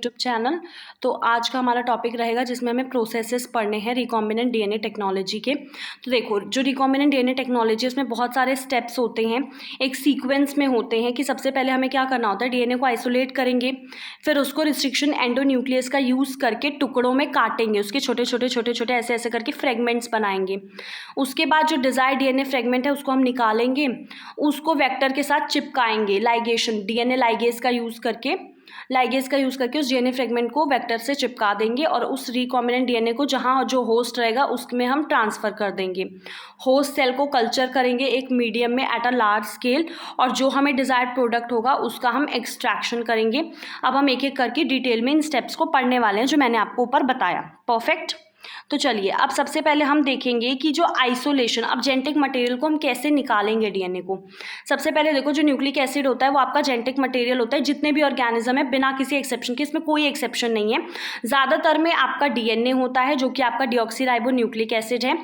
YouTube channel. तो आज का हमारा टॉपिक रहेगा जिसमें हमें प्रोसेसेस पढ़ने हैं रिकॉम्बिनेंट डीएनए टेक्नोलॉजी के। तो देखो, जो रिकॉम्बिनेंट डीएनए टेक्नोलॉजी उसमें बहुत सारे स्टेप्स होते हैं, एक सीक्वेंस में होते हैं कि सबसे पहले हमें क्या करना होता है, डीएनए को आइसोलेट करेंगे, फिर उसको रिस्ट्रिक्शन एंडोन्यूक्लियस का यूज़ करके टुकड़ों में काटेंगे, उसके छोटे छोटे ऐसे ऐसे करके फ्रेगमेंट्स बनाएंगे। उसके बाद जो डिज़ायर डीएनए फ्रेगमेंट है उसको हम निकालेंगे, उसको वेक्टर के साथ चिपकाएंगे, लाइगेशन डीएनए लाइगेज का यूज़ करके उस डीएनए फ्रेगमेंट को वेक्टर से चिपका देंगे और उस रिकॉम्बिनेंट डीएनए को जहाँ जो होस्ट रहेगा उसमें हम ट्रांसफ़र कर देंगे। होस्ट सेल को कल्चर करेंगे एक मीडियम में एट अ लार्ज स्केल, और जो हमें डिज़ायर्ड प्रोडक्ट होगा उसका हम एक्सट्रैक्शन करेंगे। अब हम एक एक करके डिटेल में इन स्टेप्स को पढ़ने वाले हैं जो मैंने आपको ऊपर बताया। परफेक्ट। तो चलिए, अब सबसे पहले हम देखेंगे कि जो आइसोलेशन, अब जेनेटिक मटेरियल को हम कैसे निकालेंगे डीएनए को। सबसे पहले देखो, जो न्यूक्लिक एसिड होता है वो आपका जेनेटिक मटेरियल होता है, जितने भी ऑर्गेनिज्म है बिना किसी एक्सेप्शन के, इसमें कोई एक्सेप्शन नहीं है। ज़्यादातर में आपका डीएनए होता है जो कि आपका डीऑक्सीराइबो न्यूक्लिक एसिड है।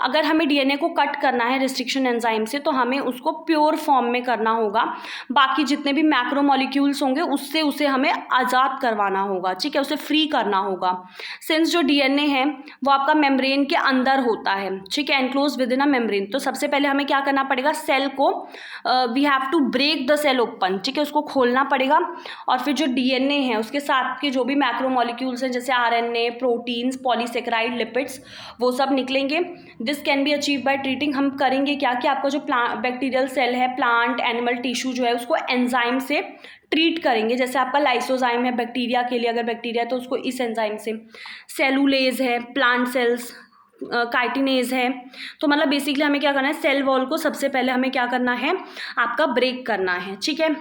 अगर हमें डीएनए को कट करना है रिस्ट्रिक्शन एंजाइम से तो हमें उसको प्योर फॉर्म में करना होगा, बाकी जितने भी मैक्रोमोलिक्यूल्स होंगे उससे उसे हमें आज़ाद करवाना होगा, ठीक है, उसे फ्री करना होगा। सिंस जो डीएनए है वो आपका मेम्ब्रेन के अंदर होता है, ठीक है, enclose within a membrane. तो सबसे पहले हमें क्या करना पड़ेगा, सेल को we have to break the cell open, ठीक है, उसको खोलना पड़ेगा। और फिर जो डीएनए है उसके साथ के जो भी मैक्रोमोलिक्यूल्स हैं जैसे आरएनए, प्रोटीन्स, पॉलीसेकेराइड, लिपिड्स, वो सब निकलेंगे। This can be achieve by treating. हम करेंगे क्या कि आपका जो बैक्टीरियल सेल है, प्लांट एनिमल टिश्यू जो है उसको एंजाइम से ट्रीट करेंगे। जैसे आपका लाइसोजाइम है बैक्टीरिया के लिए, अगर बैक्टीरिया है तो उसको इस एंजाइम से, सेलुलेज है प्लांट सेल्स, काइटिनेज है। तो मतलब बेसिकली हमें क्या करना है, सेल वॉल को सबसे पहले हमें क्या करना है, आपका ब्रेक करना है, ठीक है।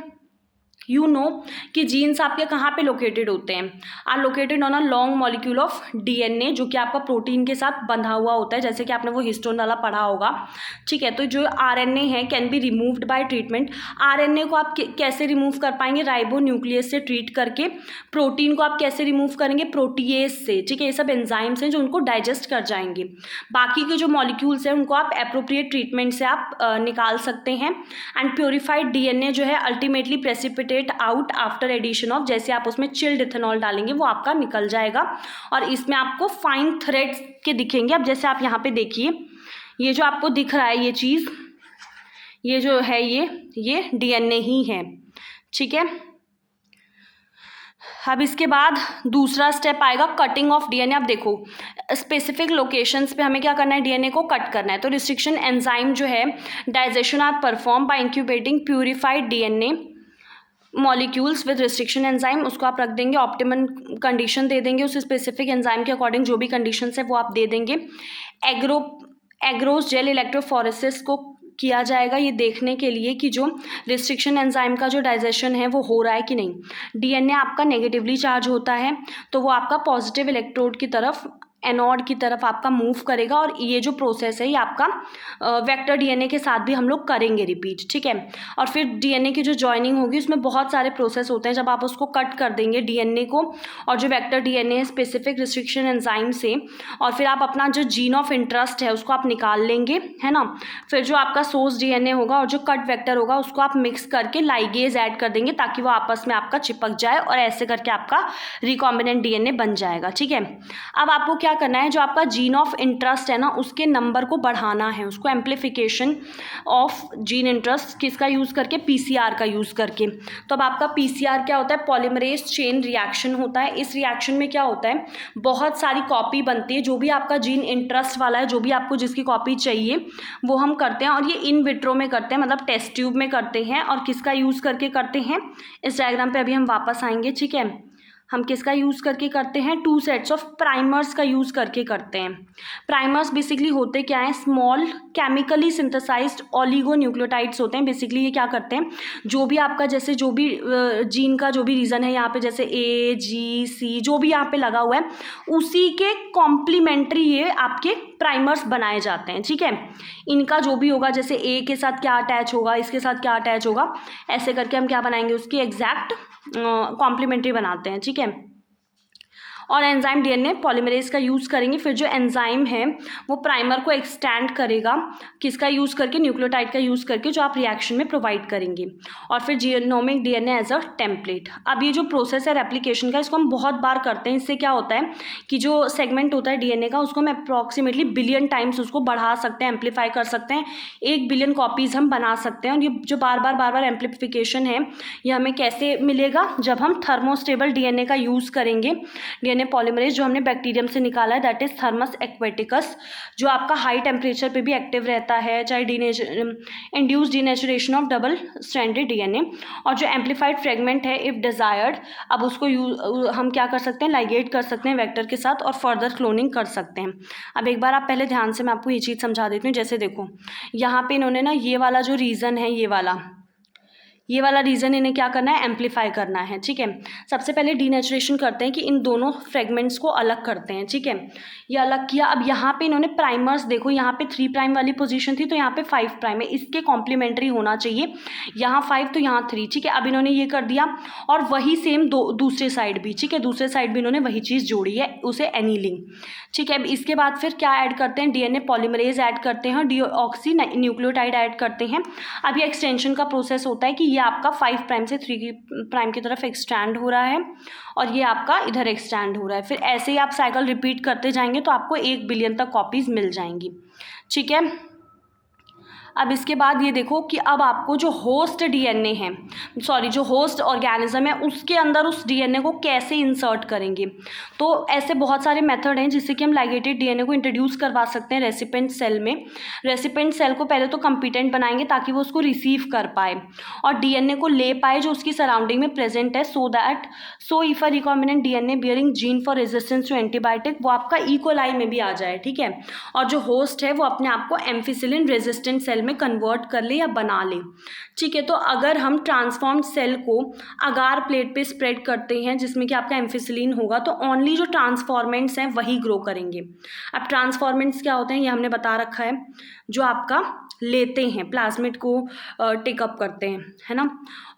यू नो कि जीन्स आपके कहाँ पे लोकेटेड होते हैं, are located on a long molecule of DNA, जो कि आपका प्रोटीन के साथ बंधा हुआ होता है, जैसे कि आपने वो हिस्टोन वाला पढ़ा होगा, ठीक है। तो जो आरएनए है can be removed by treatment. RNA को आप कैसे रिमूव कर पाएंगे, राइबो न्यूक्लियस से ट्रीट करके। प्रोटीन को आप कैसे रिमूव करेंगे, प्रोटीएज से, ठीक है। ये सब एंजाइम्स हैं जो उनको डाइजेस्ट कर जाएंगे। बाकी के जो मॉलिक्यूल्स हैं उनको आप एप्रोप्रिएट ट्रीटमेंट से आप निकाल सकते हैं। एंड प्योरीफाइड डीएनए जो है ultimately precipitate out after addition of, जैसे आप उसमें चिल्ड इथेनॉल डालेंगे वो आपका निकल जाएगा और इसमें आपको फाइन थ्रेड्स के दिखेंगे। अब जैसे आप यहाँ पे देखिए, ये जो आपको दिख रहा है ये चीज़, ये जो है ये डीएनए ही है, ठीक है। अब इसके बाद दूसरा स्टेप आएगा कटिंग ऑफ डीएनए। अब देखो, स्पेसिफिक लोकेशंस पे हमें क्या करना है, डीएनए को कट करना है। तो रिस्ट्रिक्शन एंजाइम जो है digestion are perform by incubating purified DNA molecules with restriction enzyme. उसको आप रख देंगे, ऑप्टिमम कंडीशन दे देंगे, उस स्पेसिफिक एंजाइम के अकॉर्डिंग जो भी कंडीशंस है वो आप दे देंगे। एग्रोस जेल इलेक्ट्रोफोरेसिस को किया जाएगा ये देखने के लिए कि जो रिस्ट्रिक्शन एंजाइम का जो डाइजेशन है वो हो रहा है कि नहीं। डीएनए आपका नेगेटिवली चार्ज होता है तो वो आपका पॉजिटिव इलेक्ट्रोड की तरफ, एनोड की तरफ आपका मूव करेगा, और ये जो प्रोसेस है ये आपका वेक्टर डीएनए के साथ भी हम लोग करेंगे रिपीट, ठीक है। और फिर डीएनए की जो जॉइनिंग होगी उसमें बहुत सारे प्रोसेस होते हैं। जब आप उसको कट कर देंगे डीएनए को और जो वेक्टर डीएनए है स्पेसिफिक रिस्ट्रिक्शन एंजाइम से, और फिर आप अपना जो जीन ऑफ इंटरेस्ट है उसको आप निकाल लेंगे, है ना। फिर जो आपका सोर्स डीएनए होगा और जो कट वेक्टर होगा उसको आप मिक्स करके लाइगेज ऐड कर देंगे ताकि वो आपस में आपका चिपक जाए, और ऐसे करके आपका रिकॉम्बिनेंट डीएनए बन जाएगा, ठीक है। अब आपको क्या करना है, जो आपका जीन ऑफ इंटरेस्ट है ना उसके नंबर को बढ़ाना है, उसको एम्प्लीफिकेशन ऑफ जीन इंटरेस्ट किसका यूज़ करके, पीसीआर का यूज़ करके। तो अब आपका पीसीआर क्या होता है, पॉलीमरेज चेन रिएक्शन होता है। इस रिएक्शन में क्या होता है, बहुत सारी कॉपी बनती है, जो भी आपका जीन इंटरेस्ट वाला है, जो भी आपको जिसकी कॉपी चाहिए वो हम करते हैं, और ये इन विट्रो में करते हैं, मतलब टेस्ट ट्यूब में करते हैं। और किसका यूज़ करके करते हैं, इस डायग्राम पे अभी हम वापस आएंगे, ठीक है। हम किसका यूज़ करके करते हैं, 2 सेट्स ऑफ प्राइमर्स का यूज़ करके करते हैं। प्राइमर्स बेसिकली होते क्या हैं, स्मॉल केमिकली सिंथेसाइज्ड ऑलिगोन्यूक्लियोटाइड्स होते हैं। बेसिकली ये क्या करते हैं, जो भी आपका जैसे जो भी जीन का जो भी रीज़न है यहाँ पे, जैसे ए जी सी जो भी यहाँ पे लगा हुआ है, उसी के कॉम्प्लीमेंट्री ये आपके प्राइमर्स बनाए जाते हैं, ठीक है। इनका जो भी होगा, जैसे ए के साथ क्या अटैच होगा, इसके साथ क्या अटैच होगा, ऐसे करके हम क्या बनाएंगे, उसकी एग्जैक्ट कॉम्प्लीमेंट्री बनाते हैं, ठीक है। और एंजाइम डीएनए पॉलीमरेज का यूज़ करेंगे। फिर जो एंजाइम है वो प्राइमर को एक्सटेंड करेगा, किसका यूज़ करके, न्यूक्लियोटाइड का यूज़ करके, जो आप रिएक्शन में प्रोवाइड करेंगे। और फिर genomic DNA as a template. अब ये जो प्रोसेस है रेप्लिकेशन का, इसको हम बहुत बार करते हैं। इससे क्या होता है कि जो सेगमेंट होता है डीएनए का, उसको हम अप्रॉक्सीमेटली बिलियन टाइम्स उसको बढ़ा सकते हैं, एम्पलीफाई कर सकते हैं, 1 बिलियन कॉपीज़ हम बना सकते हैं। और ये जो बार बार एम्पलीफिकेशन है, ये हमें कैसे मिलेगा, जब हम थर्मोस्टेबल डीएनए का यूज़ करेंगे। डीएनए पॉलीमरेज जो हमने बैक्टीरियम से निकाला है, दैट इज थर्मस एक्वेटिकस, जो आपका हाई टेम्परेचर पे भी एक्टिव रहता है, चाहे induce denaturation of double stranded DNA. और जो एम्पलीफाइड फ्रेगमेंट है, इफ डिजायर्ड, अब उसको हम क्या कर सकते हैं, लाइगेट कर सकते हैं वेक्टर के साथ और फर्दर क्लोनिंग कर सकते हैं। अब एक बार आप पहले ध्यान से मैं आपको ये चीज़ समझा देती हूँ। जैसे देखो यहाँ पे इन्होंने ना ये वाला जो रीज़न है, ये वाला रीज़न इन्हें क्या करना है, एम्पलीफाई करना है। ठीक है, सबसे पहले डीनेचुरेशन करते हैं कि इन दोनों फ्रेगमेंट्स को अलग करते हैं। ठीक है, ये अलग किया। अब यहाँ पे इन्होंने प्राइमर्स, देखो यहाँ पे 3 प्राइम वाली पोजीशन थी, तो यहाँ पे 5 प्राइम है, इसके कॉम्प्लीमेंट्री होना चाहिए। यहाँ 5 तो यहाँ 3। ठीक है, अब इन्होंने ये कर दिया। और वही सेम दूसरे साइड भी, ठीक है, दूसरे साइड भी इन्होंने वही चीज़ जोड़ी है, उसे एनीलिंग। ठीक है, अब इसके बाद फिर क्या ऐड करते हैं, डीएनए पॉलीमरेज ऐड करते हैं, डीऑक्सी न्यूक्लियोटाइड ऐड करते हैं। अब ये एक्सटेंशन का प्रोसेस होता है कि ये आपका 5 प्राइम से 3 प्राइम की तरफ एक्सटेंड हो रहा है और ये आपका इधर एक्सटेंड हो रहा है। फिर ऐसे ही आप साइकिल रिपीट करते जाएंगे तो आपको 1 बिलियन तक कॉपीज़ मिल जाएंगी। ठीक है, अब इसके बाद ये देखो कि अब आपको जो होस्ट डीएनए है, सॉरी जो होस्ट ऑर्गेनिज्म है, उसके अंदर उस डीएनए को कैसे इंसर्ट करेंगे। तो ऐसे बहुत सारे मेथड हैं जिससे कि हम लाइगेटेड डीएनए को इंट्रोड्यूस करवा सकते हैं रेसिपेंट सेल में। रेसिपेंट सेल को पहले तो कम्पिटेंट बनाएंगे ताकि वो उसको रिसीव कर पाए और डीएनए को ले पाए जो उसकी सराउंडिंग में प्रेजेंट है, so if a recombinant DNA bearing gene for resistance to antibiotic, वो आपका इकोलाई में भी आ जाए। ठीक है, और जो होस्ट है वो अपने आप को एम्फिसिलिन रेजिस्टेंट सेल में कन्वर्ट कर ले या बना ले। ठीक है, तो अगर हम ट्रांसफॉर्म्ड सेल को अगार प्लेट पे स्प्रेड करते हैं जिसमें कि आपका एम्फिसिलिन होगा, तो ओनली जो ट्रांसफॉर्मेंट्स हैं वही ग्रो करेंगे। अब ट्रांसफॉर्मेंट्स क्या होते हैं ये हमने बता रखा है, जो आपका लेते हैं प्लाज्मिड को टेकअप करते हैं, है ना।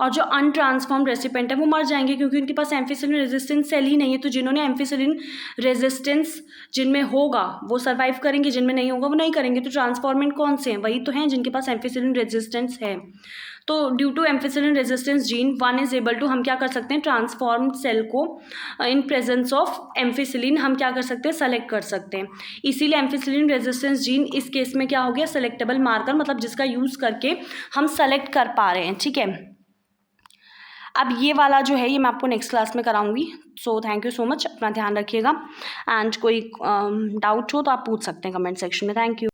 और जो अनट्रांसफॉर्म्ड रेसिपेंट है वो मर जाएंगे क्योंकि उनके पास एम्फिसिलिन रेजिस्टेंस सेल ही नहीं है। तो जिन्होंने एम्फिसिलिन रेजिस्टेंस जिनमें होगा वो सर्वाइव करेंगे, जिनमें नहीं होगा वो नहीं करेंगे। तो ट्रांसफॉर्मेंट कौन से हैं, वही तो हैं जिनके पास एम्फिसिलिन रेजिस्टेंस है। तो due to ampicillin resistance gene one is able to, हम क्या कर सकते हैं, ट्रांसफॉर्म्ड सेल को इन प्रेजेंस ऑफ एम्फिसिलिन हम क्या कर सकते हैं, सेलेक्ट कर सकते हैं। इसीलिए एम्फिसिलिन रेजिस्टेंस जीन इस केस में क्या हो गया, सेलेक्टेबल मार्कर, मतलब जिसका यूज़ करके हम सेलेक्ट कर पा रहे हैं। ठीक है, अब ये वाला जो है ये मैं आपको नेक्स्ट क्लास में कराऊंगी। So thank you so much, अपना ध्यान रखिएगा एंड कोई डाउट हो तो आप पूछ सकते हैं कमेंट सेक्शन में। Thank you.